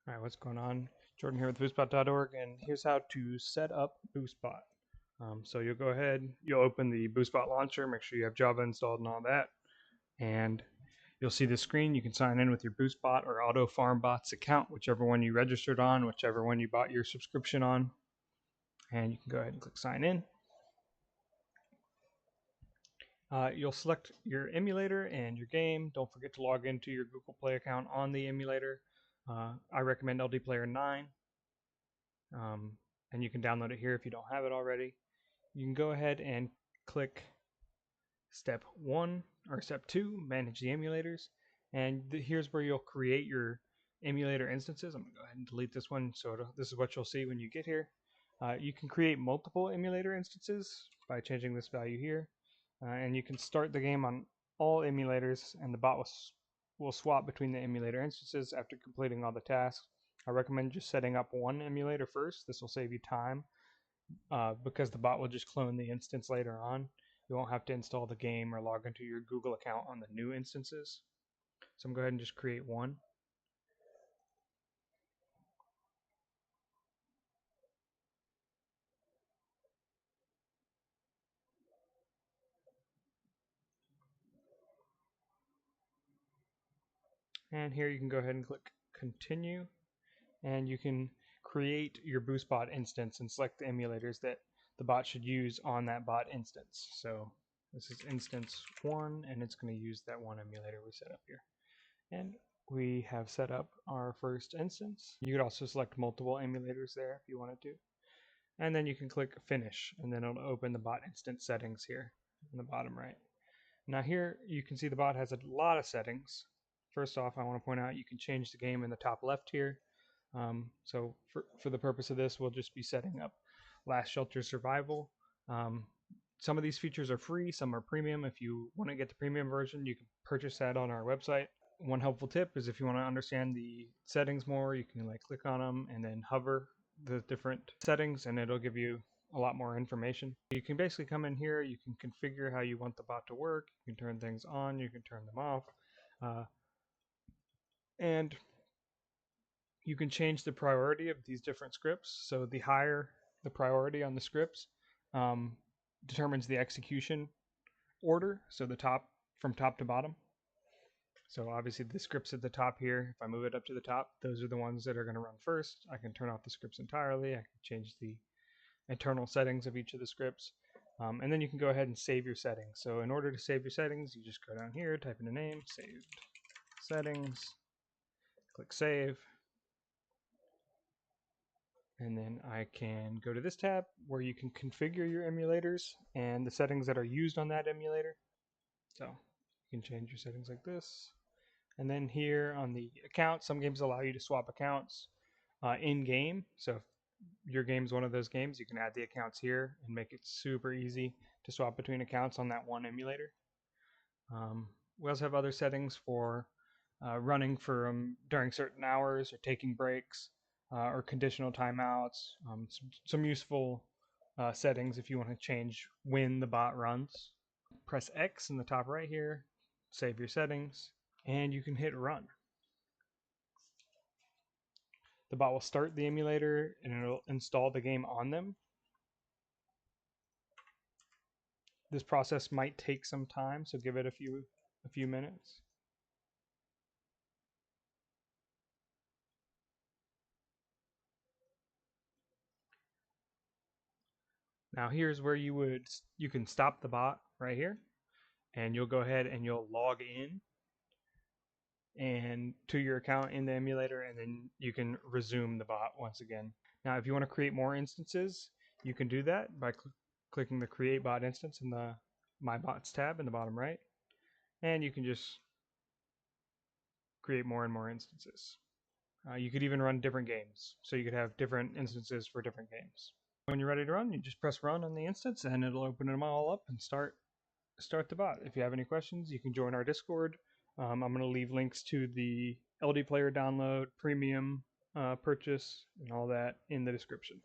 All right, what's going on? Jordan here with BoostBot.org, and here's how to set up BoostBot. So you'll go ahead, you'll open the BoostBot launcher, make sure you have Java installed and all that, and you'll see the screen. You can sign in with your BoostBot or Auto Farm Bots account, whichever one you registered on, whichever one you bought your subscription on, and you can go ahead and click sign in. You'll select your emulator and your game. Don't forget to log into your Google Play account on the emulator. I recommend LD Player 9. And you can download it here if you don't have it already. You can go ahead and click step 1 or step 2, manage the emulators, and here's where you'll create your emulator instances. I'm going to go ahead and delete this one, so this is what you'll see when you get here. You can create multiple emulator instances by changing this value here, and you can start the game on all emulators, and the bot will swap between the emulator instances after completing all the tasks. I recommend just setting up one emulator first. This will save you time because the bot will just clone the instance later on. You won't have to install the game or log into your Google account on the new instances. So I'm going to go ahead and just create one. And here you can go ahead and click continue, and you can create your BoostBot instance and select the emulators that the bot should use on that bot instance. So this is instance 1, and it's going to use that one emulator we set up here. And we have set up our first instance. You could also select multiple emulators there if you wanted to. And then you can click finish, and then it'll open the bot instance settings here in the bottom right. Now here you can see the bot has a lot of settings. First off, I want to point out you can change the game in the top left here. So for the purpose of this, we'll just be setting up Last Shelter Survival. Some of these features are free, some are premium. If you want to get the premium version, you can purchase that on our website. One helpful tip is if you want to understand the settings more, you can click on them and then hover the different settings, and it'll give you a lot more information. You can basically come in here, you can configure how you want the bot to work, you can turn things on, you can turn them off, and you can change the priority of these different scripts. So the higher the priority on the scripts determines the execution order, so the top from top to bottom. So obviously the scripts at the top here, if I move it up to the top, those are the ones that are going to run first. I can turn off the scripts entirely. I can change the internal settings of each of the scripts. And then you can go ahead and save your settings. So in order to save your settings, you just go down here, type in a name, saved settings, click save. And then I can go to this tab where you can configure your emulators and the settings that are used on that emulator. So you can change your settings like this. And then here on the account, some games allow you to swap accounts in-game. So if your game's one of those games, you can add the accounts here and make it super easy to swap between accounts on that one emulator. We also have other settings for running during certain hours or taking breaks or conditional timeouts. Some useful settings if you want to change when the bot runs. Press X in the top right here, save your settings, and you can hit run. The bot will start the emulator and it'll install the game on them. This process might take some time, so give it a few minutes. Now here's where you can stop the bot right here, and you'll go ahead and you'll log in and to your account in the emulator, and then you can resume the bot once again. Now if you want to create more instances, you can do that by clicking the create bot instance in the my bots tab in the bottom right, and you can just create more and more instances. You could even run different games, so you could have different instances for different games. When you're ready to run, you just press run on the instance and it'll open them all up and start the bot. If you have any questions, you can join our Discord. I'm going to leave links to the LD Player download, premium purchase, and all that in the description.